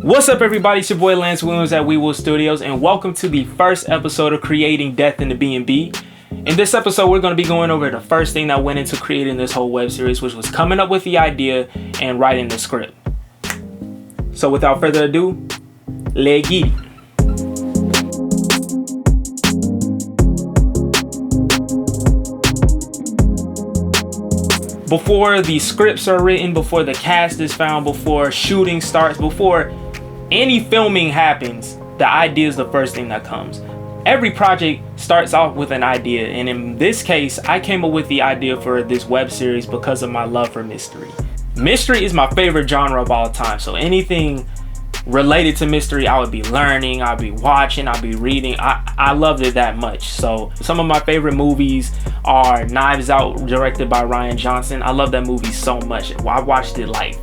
What's up, everybody? It's your boy Lance Williams at We Will Studios, and welcome to the first episode of Creating Death in the BnB. In this episode, we're going to be going over the first thing that went into creating this whole web series, which was coming up with the idea and writing the script. So without further ado, let's get it. Before the scripts are written, before the cast is found, before shooting starts, before any filming happens, the idea is the first thing that comes. Every project starts off with an idea, and in this case, I came up with the idea for this web series because of my love for mystery. Mystery is my favorite genre of all time, so anything related to mystery, I would be learning, I'd be watching, I'd be reading. I loved it that much. So some of my favorite movies are Knives Out, directed by Rian Johnson. I love that movie so much. I watched it like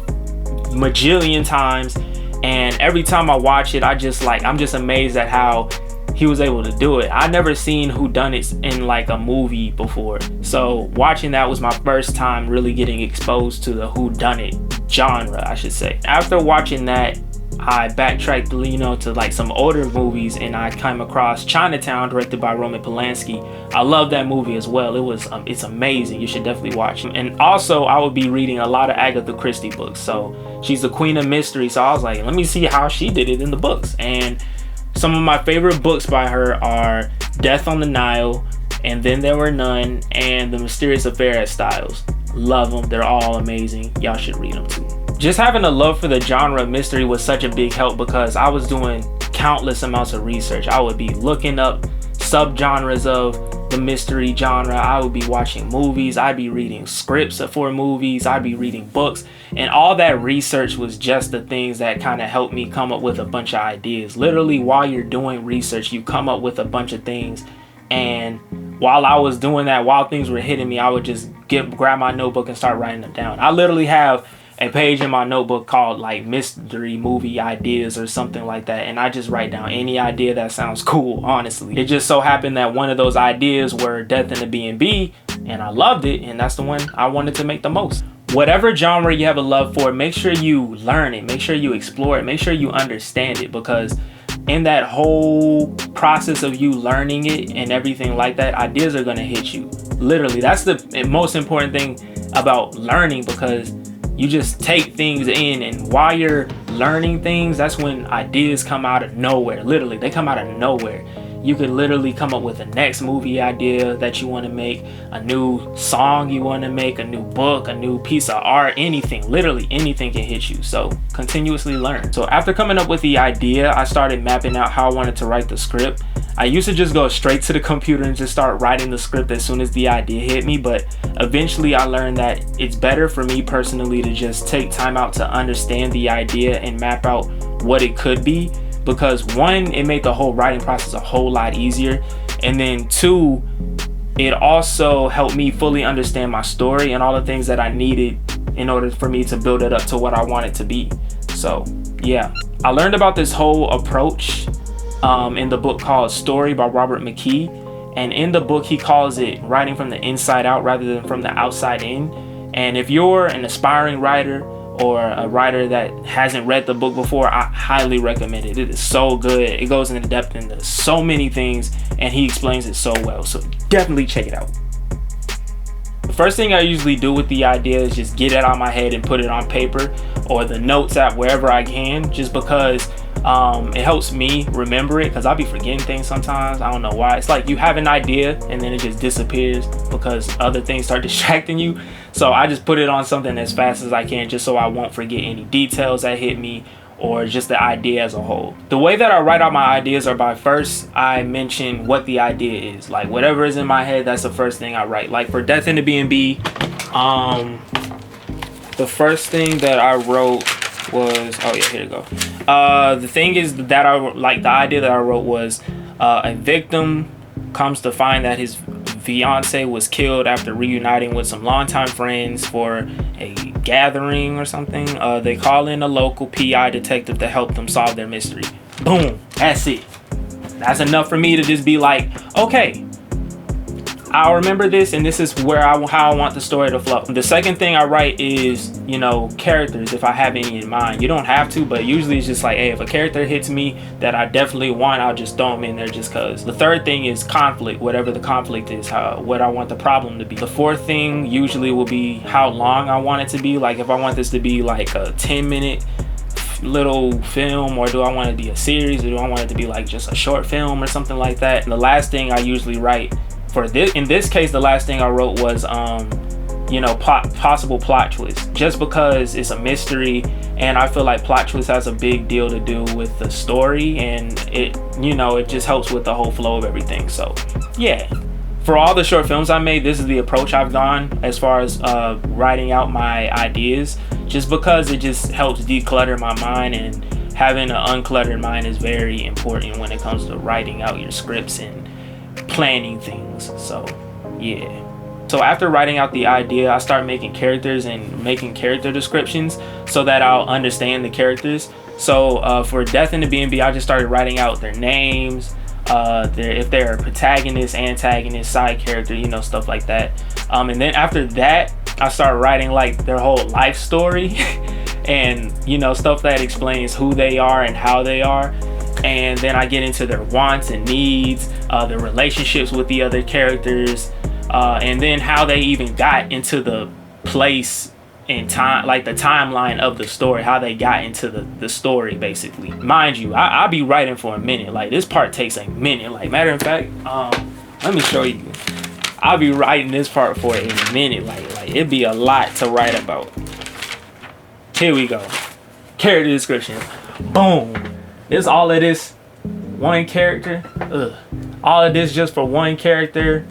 majillion times, and every time I watch it, I'm just amazed at how he was able to do it. I never seen whodunits in like a movie before, so watching that was my first time really getting exposed to the whodunit genre, I should say. After watching that, I backtracked, to like some older movies, and I came across Chinatown, directed by Roman Polanski. I love that movie as well. It's amazing. You should definitely watch it. And also, I would be reading a lot of Agatha Christie books. So she's the queen of mystery. So I was like, let me see how she did it in the books. And some of my favorite books by her are Death on the Nile, And Then There Were None, and The Mysterious Affair at Styles. Love them. They're all amazing. Y'all should read them too. Just having a love for the genre of mystery was such a big help because I was doing countless amounts of research. I would be looking up subgenres of the mystery genre. I would be watching movies. I'd be reading scripts for movies. I'd be reading books. And all that research was just the things that kind of helped me come up with a bunch of ideas. Literally, while you're doing research, you come up with a bunch of things. And while I was doing that, while things were hitting me, I would just grab my notebook and start writing them down. I literally have a page in my notebook called like mystery movie ideas or something like that, and I just write down any idea that sounds cool. Honestly, it just so happened that one of those ideas were Death in the BnB, and I loved it, and that's the one I wanted to make the most. Whatever genre you have a love for, make sure you learn it, make sure you explore it, make sure you understand it, because in that whole process of you learning it and everything like that, ideas are going to hit you. Literally, that's the most important thing about learning, because you just take things in, and while you're learning things, that's when ideas come out of nowhere. Literally, they come out of nowhere. You could literally come up with a next movie idea that you want to make, a new song you want to make, a new book, a new piece of art, anything. Literally anything can hit you. So continuously learn. So after coming up with the idea, I started mapping out how I wanted to write the script. I used to just go straight to the computer and just start writing the script as soon as the idea hit me, but eventually I learned that it's better for me personally to just take time out to understand the idea and map out what it could be, because one, it made the whole writing process a whole lot easier, and then two, it also helped me fully understand my story and all the things that I needed in order for me to build it up to what I want it to be. So yeah, I learned about this whole approach in the book called Story by Robert McKee, and in the book he calls it writing from the inside out rather than from the outside in. And if you're an aspiring writer or a writer that hasn't read the book before, I highly recommend it. It is so good. It goes into depth into so many things, and he explains it so well, so definitely check it out. The first thing I usually do with the idea is just get it out of my head and put it on paper or the notes app, wherever I can, just because it helps me remember it, because I'll be forgetting things sometimes. I don't know why. It's like you have an idea and then it just disappears because other things start distracting you. So I just put it on something as fast as I can, just so I won't forget any details that hit me or just the idea as a whole. The way that I write out my ideas are by first I mention what the idea is. Like whatever is in my head, that's the first thing I write. Like for Death in the BnB, the first thing that I wrote was, here you go. The thing is that the idea that I wrote was a victim comes to find that his fiance was killed after reuniting with some longtime friends for a gathering or something. They call in a local PI detective to help them solve their mystery. Boom, that's it. That's enough for me to just be like, okay, I'll remember this, and this is where how I want the story to flow. The second thing I write is, you know, characters, if I have any in mind. You don't have to, but usually it's just like, hey, if a character hits me that I definitely want, I'll just throw them in there just cause. The third thing is conflict, whatever the conflict is, what I want the problem to be. The fourth thing usually will be how long I want it to be. Like if I want this to be like a 10-minute little film, or do I want it to be a series, or do I want it to be like just a short film or something like that. And the last thing I usually write for this, in this case, the last thing I wrote was you know, possible plot twist, just because it's a mystery and I feel like plot twist has a big deal to do with the story, and it, you know, it just helps with the whole flow of everything. So yeah, for all the short films I made, this is the approach I've gone as far as writing out my ideas, just because it just helps declutter my mind, and having an uncluttered mind is very important when it comes to writing out your scripts and planning things. So yeah. So after writing out the idea, I start making characters and making character descriptions so that I'll understand the characters. So for Death in the BnB, I just started writing out their names, if they're a protagonist, antagonist, side character, you know, stuff like that. And then after that, I start writing like their whole life story and, you know, stuff that explains who they are and how they are. And then I get into their wants and needs, their relationships with the other characters, and then how they even got into the place and time, like the timeline of the story, how they got into the story, basically. Mind you, I'll be writing for a minute. Like this part takes a minute. Like matter of fact, let me show you. I'll be writing this part for a minute. Like it'd be a lot to write about. Here we go. Character description. Boom. This all of this one character. All of this just for one character.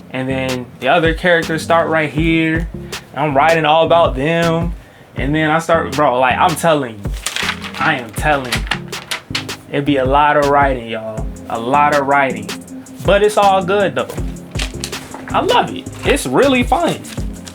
And then the other characters start right here. I'm writing all about them. And then I start, bro, like I am telling you, it'd be a lot of writing, y'all. A lot of writing. But it's all good though. I love it. It's really fun.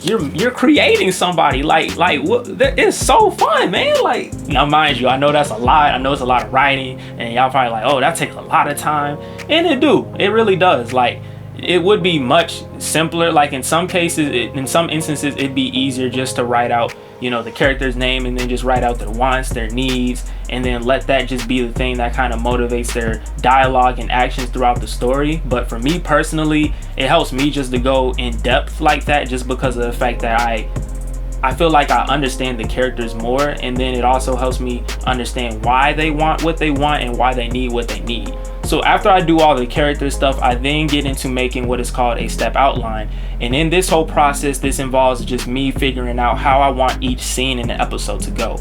You're creating somebody. Like what? It's so fun, man. Like, now mind you, I know that's a lot. I know it's a lot of writing, and y'all probably like, oh, that takes a lot of time. And it really does. Like, it would be much simpler. Like in some cases, in some instances, it'd be easier just to write out, you know, the character's name, and then just write out their wants, their needs, and then let that just be the thing that kind of motivates their dialogue and actions throughout the story. But for me personally, it helps me just to go in depth like that, just because of the fact that I feel like I understand the characters more, and then it also helps me understand why they want what they want and why they need what they need. So after I do all the character stuff, I then get into making what is called a step outline. And in this whole process, this involves just me figuring out how I want each scene in the episode to go.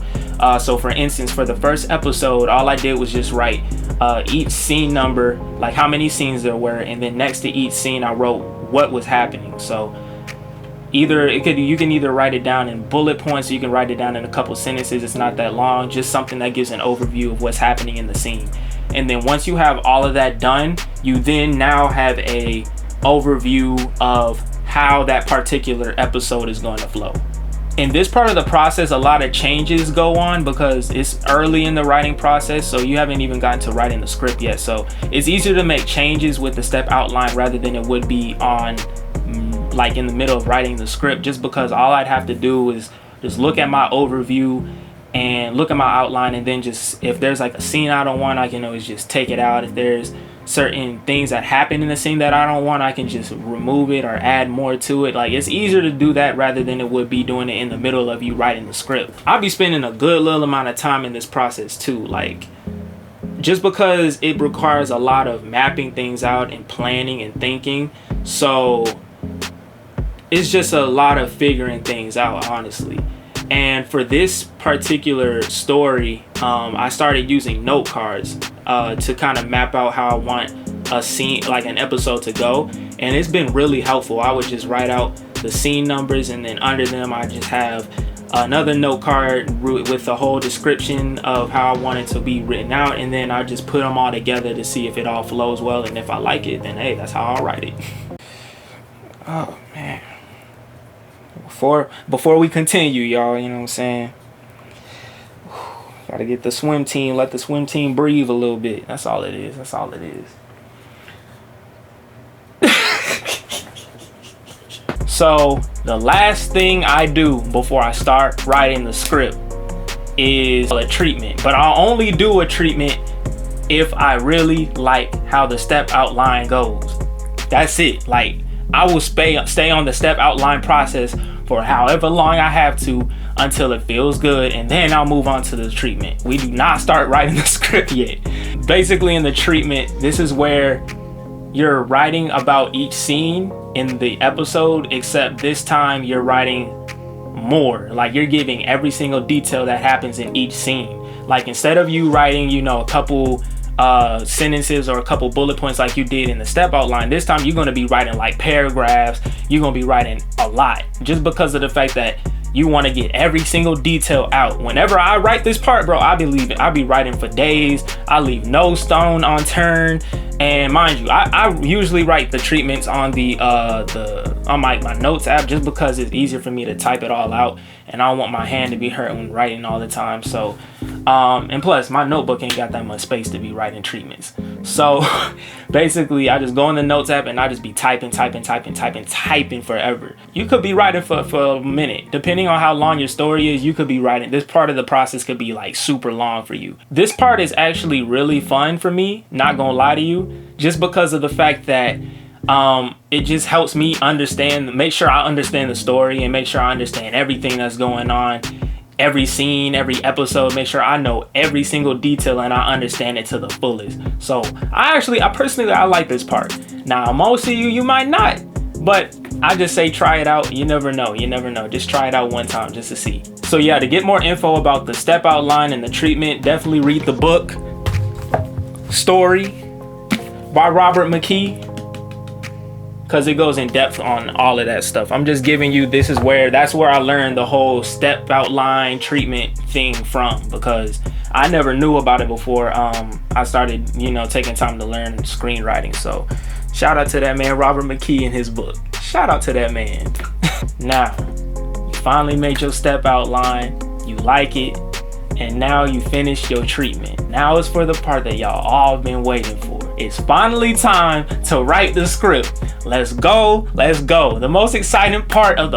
So for instance, for the first episode, all I did was just write each scene number, like how many scenes there were, and then next to each scene I wrote what was happening. So you can either write it down in bullet points, or you can write it down in a couple sentences. It's not that long, just something that gives an overview of what's happening in the scene. And then once you have all of that done, you then now have a overview of how that particular episode is going to flow. In this part of the process, a lot of changes go on because it's early in the writing process, so you haven't even gotten to writing the script yet. So it's easier to make changes with the step outline rather than it would be on like in the middle of writing the script, just because all I'd have to do is just look at my overview and look at my outline, and then just, if there's like a scene I don't want, I can always just take it out. If there's certain things that happen in the scene that I don't want, I can just remove it or add more to it. Like, it's easier to do that rather than it would be doing it in the middle of you writing the script. I'll be spending a good little amount of time in this process too, like, just because it requires a lot of mapping things out and planning and thinking. So it's just a lot of figuring things out, honestly. And for this particular story, I started using note cards to kind of map out how I want a scene, like an episode, to go. And it's been really helpful. I would just write out the scene numbers, and then under them I just have another note card with the whole description of how I want it to be written out, and then I just put them all together to see if it all flows well, and if I like it, then hey, that's how I'll write it. Oh man. Before we continue, y'all, you know what I'm saying? Gotta get the swim team, let the swim team breathe a little bit. That's all it is. That's all it is. So the last thing I do before I start writing the script is a treatment, but I'll only do a treatment if I really like how the step outline goes. That's it. Like, I will stay on the step outline process for however long I have to until it feels good, and then I'll move on to the treatment. We do not start writing the script yet. Basically, in the treatment, this is where you're writing about each scene in the episode, except this time you're writing more. Like, you're giving every single detail that happens in each scene. Like, instead of you writing, you know, a couple sentences or a couple bullet points like you did in the step outline, this time you're going to be writing like paragraphs. You're going to be writing a lot, just because of the fact that you want to get every single detail out. Whenever I write this part, bro, I'll be writing for days. I leave no stone unturned. And mind you, I usually write the treatments on on my notes app, just because it's easier for me to type it all out, and I don't want my hand to be hurt when writing all the time. So and plus my notebook ain't got that much space to be writing treatments. So basically, I just go in the notes app and I just be typing forever. You could be writing for a minute, depending on how long your story is. You could be writing, this part of the process could be like super long for you. This part is actually really fun for me, not gonna lie to you, just because of the fact that it just helps me make sure I understand the story, and make sure I understand everything that's going on, every scene, every episode, make sure I know every single detail and I understand it to the fullest. So I personally like this part. Now, most of you might not, but I just say try it out. You never know. Just try it out one time just to see. So yeah, to get more info about the step outline and the treatment, definitely read the book Story by Robert McKee, because it goes in depth on all of that stuff. I'm just giving you, that's where I learned the whole step outline treatment thing from, because I never knew about it before I started, taking time to learn screenwriting. So shout out to that man, Robert McKee, and his book. Shout out to that man. Now, you finally made your step outline, you like it, and now you finished your treatment. Now it's for the part that y'all all been waiting for. It's finally time to write the script. Let's go. The most exciting part of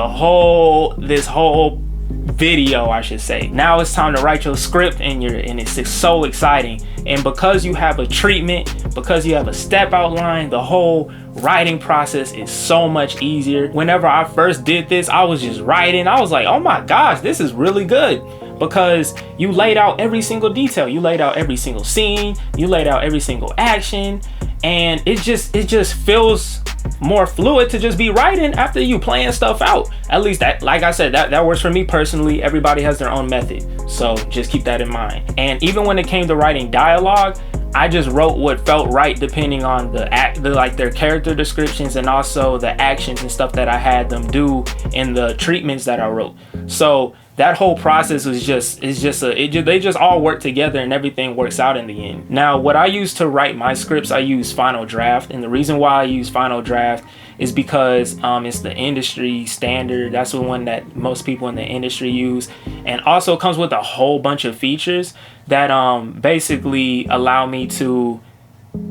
this whole video, I should say. Now it's time to write your script, and it's just so exciting. And because you have a treatment, because you have a step outline, the whole writing process is so much easier. Whenever I first did this, I was just writing. I was like, oh my gosh, this is really good. Because you laid out every single detail, you laid out every single scene, you laid out every single action, and it just feels more fluid to just be writing after you playing stuff out. At least that, like I said, that works for me personally. Everybody has their own method, so just keep that in mind. And even when it came to writing dialogue, I just wrote what felt right depending on their character descriptions, and also the actions and stuff that I had them do in the treatments that I wrote. So that whole process was they just all work together, and everything works out in the end. Now, what I use to write my scripts, I use Final Draft, and the reason why I use Final Draft is because it's the industry standard. That's the one that most people in the industry use, and also comes with a whole bunch of features that basically allow me to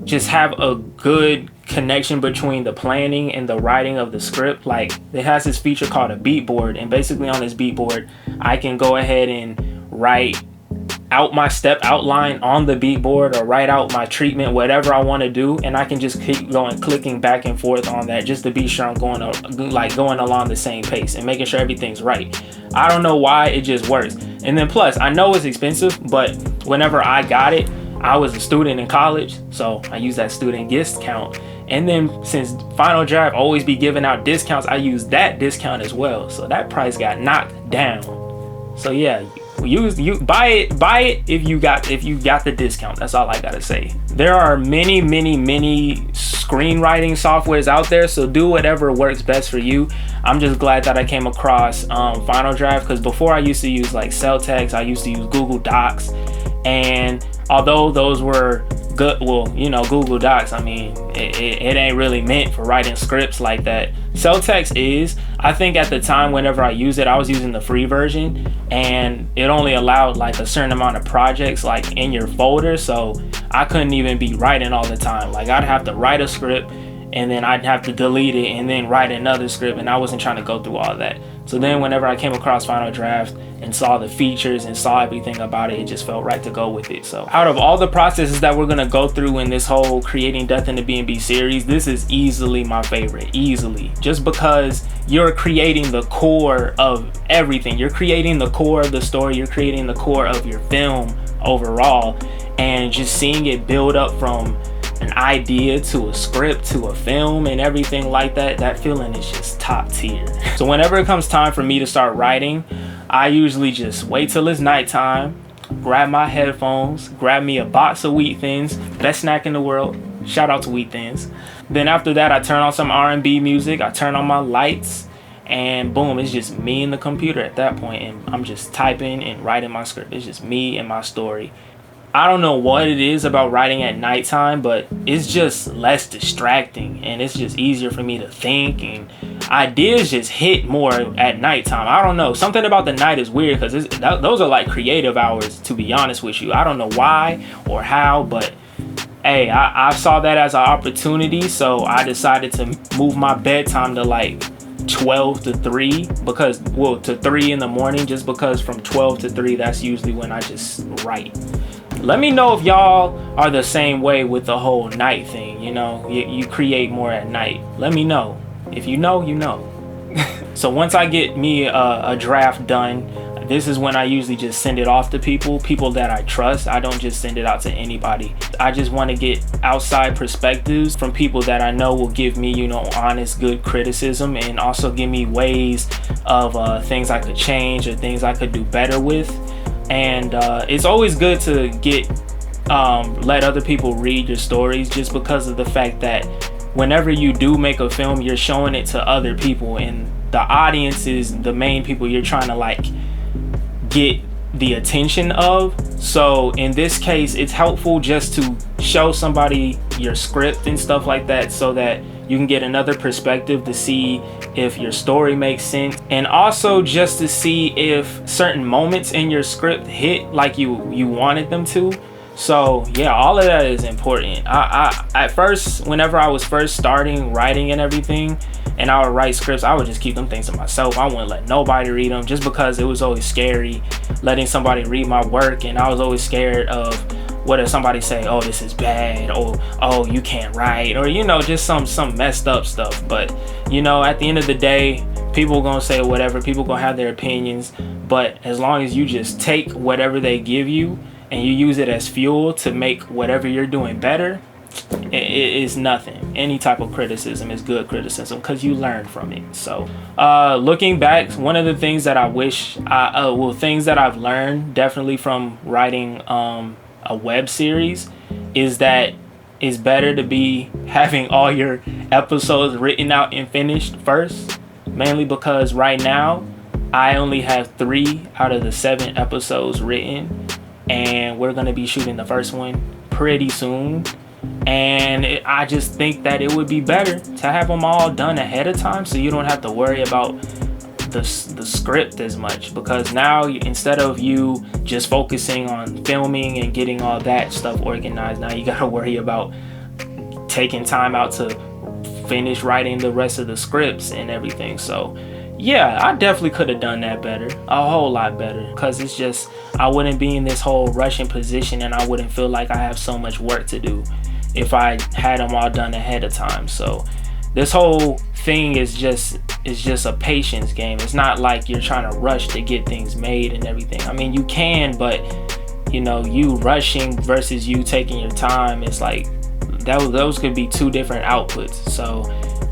just have a good connection between the planning and the writing of the script. Like, it has this feature called a beat board, and basically on this beat board I can go ahead and write out my step outline on the beat board, or write out my treatment, whatever I want to do, and I can just keep clicking back and forth on that, just to be sure I'm going along the same pace and making sure everything's right. I don't know why, it just works. And then plus, I know it's expensive, but whenever I got it, I was a student in college, so I use that student discount. And then since Final Draft always be giving out discounts, I use that discount as well. So that price got knocked down. So yeah, you buy it if you got the discount. That's all I gotta say. There are many screenwriting softwares out there, so do whatever works best for you. I'm just glad that I came across Final Draft, because before I used to use like Celtex, I used to use Google Docs, and although those were good, Google Docs, I mean, it ain't really meant for writing scripts like that. Celtex is. I think at the time whenever I used it, I was using the free version, and it only allowed like a certain amount of projects like in your folder, so I couldn't even be writing all the time. Like, I'd have to write a script and then I'd have to delete it and then write another script, and I wasn't trying to go through all that. So then whenever I came across Final Draft and saw the features and saw everything about it, it just felt right to go with it. So out of all the processes that we're gonna go through in this whole Creating Death in the BnB series, this is easily my favorite, easily. Just because you're creating the core of everything. You're creating the core of the story, you're creating the core of your film overall, and just seeing it build up from an idea to a script to a film and everything like that, that feeling is just top tier. So whenever it comes time for me to start writing, I usually just wait till it's nighttime, grab my headphones, grab me a box of Wheat Thins, best snack in the world, shout out to Wheat Thins. Then after that, I turn on some R&B music, I turn on my lights, and boom, it's just me and the computer at that point, and I'm just typing and writing my script. It's just me and my story. I don't know what it is about writing at nighttime, but it's just less distracting, and it's just easier for me to think, and ideas just hit more at nighttime. I don't know, something about the night is weird, because those are like creative hours, to be honest with you. I don't know why or how, but hey, I saw that as an opportunity, so I decided to move my bedtime to like 12 to 3, because, well, to 3 in the morning, just because from 12 to 3, that's usually when I just write. Let me know if y'all are the same way with the whole night thing. You know, you create more at night. Let me know. If you know, you know. So once I get me a draft done, this is when I usually just send it off to people that I trust. I don't just send it out to anybody. I just want to get outside perspectives from people that I know will give me, you know, honest, good criticism, and also give me ways of things I could change or things I could do better with. And it's always good to let other people read your stories, just because of the fact that whenever you do make a film, you're showing it to other people, and the audience is the main people you're trying to like get the attention of. So in this case, it's helpful just to show somebody your script and stuff like that, so that you can get another perspective to see if your story makes sense, and also just to see if certain moments in your script hit like you wanted them to. So yeah, all of that is important. I at first, whenever I was first starting writing and everything, and I would write scripts, I would just keep them things to myself. I wouldn't let nobody read them, just because it was always scary letting somebody read my work, and I was always scared of what if somebody say, oh, this is bad, or oh, you can't write, or you know, just some messed up stuff. But you know, at the end of the day, people gonna say whatever, people gonna have their opinions, but as long as you just take whatever they give you and you use it as fuel to make whatever you're doing better, it is nothing. Any type of criticism is good criticism, because you learn from it. So looking back, one of the things that I wish things that I've learned definitely from writing a web series is that it's better to be having all your episodes written out and finished first, mainly because right now I only have 3 out of the 7 episodes written, and we're gonna be shooting the first one pretty soon. And I just think that it would be better to have them all done ahead of time, so you don't have to worry about the script as much, because now instead of you just focusing on filming and getting all that stuff organized, now you gotta worry about taking time out to finish writing the rest of the scripts and everything. So yeah, I definitely could have done that better, a whole lot better, because it's just, I wouldn't be in this whole rushing position, and I wouldn't feel like I have so much work to do if I had them all done ahead of time. So this whole thing is just a patience game. It's not like you're trying to rush to get things made and everything. I mean, you can, but you know, you rushing versus you taking your time, it's like those could be 2 different outputs. So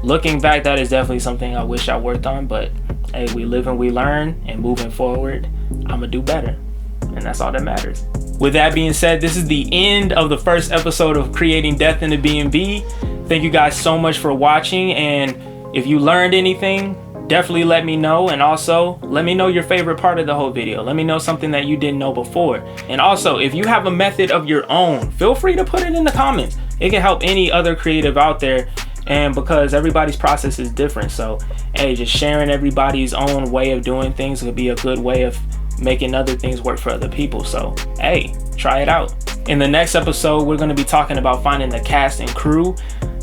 looking back, that is definitely something I wish I worked on, but hey, we live and we learn, and moving forward, I'm gonna do better, and that's all that matters. With that being said, this is the end of the first episode of Creating Death in the BnB. Thank you guys so much for watching, and if you learned anything, definitely let me know, and also let me know your favorite part of the whole video. Let me know something that you didn't know before. And also, if you have a method of your own, feel free to put it in the comments. It can help any other creative out there, and because everybody's process is different, so hey, just sharing everybody's own way of doing things would be a good way of making other things work for other people. So hey, try it out. In the next episode, we're going to be talking about finding the cast and crew.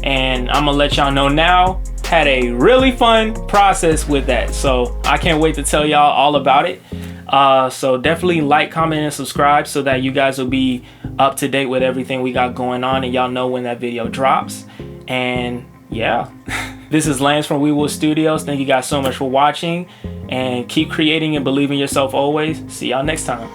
and I'm gonna let y'all know now. Had a really fun process with that, so I can't wait to tell y'all all about it. So definitely like, comment, and subscribe so that you guys will be up to date with everything we got going on, and y'all know when that video drops. And yeah, this is Lance from We Will Studios. Thank you guys so much for watching, and keep creating and believe in yourself always. See y'all next time.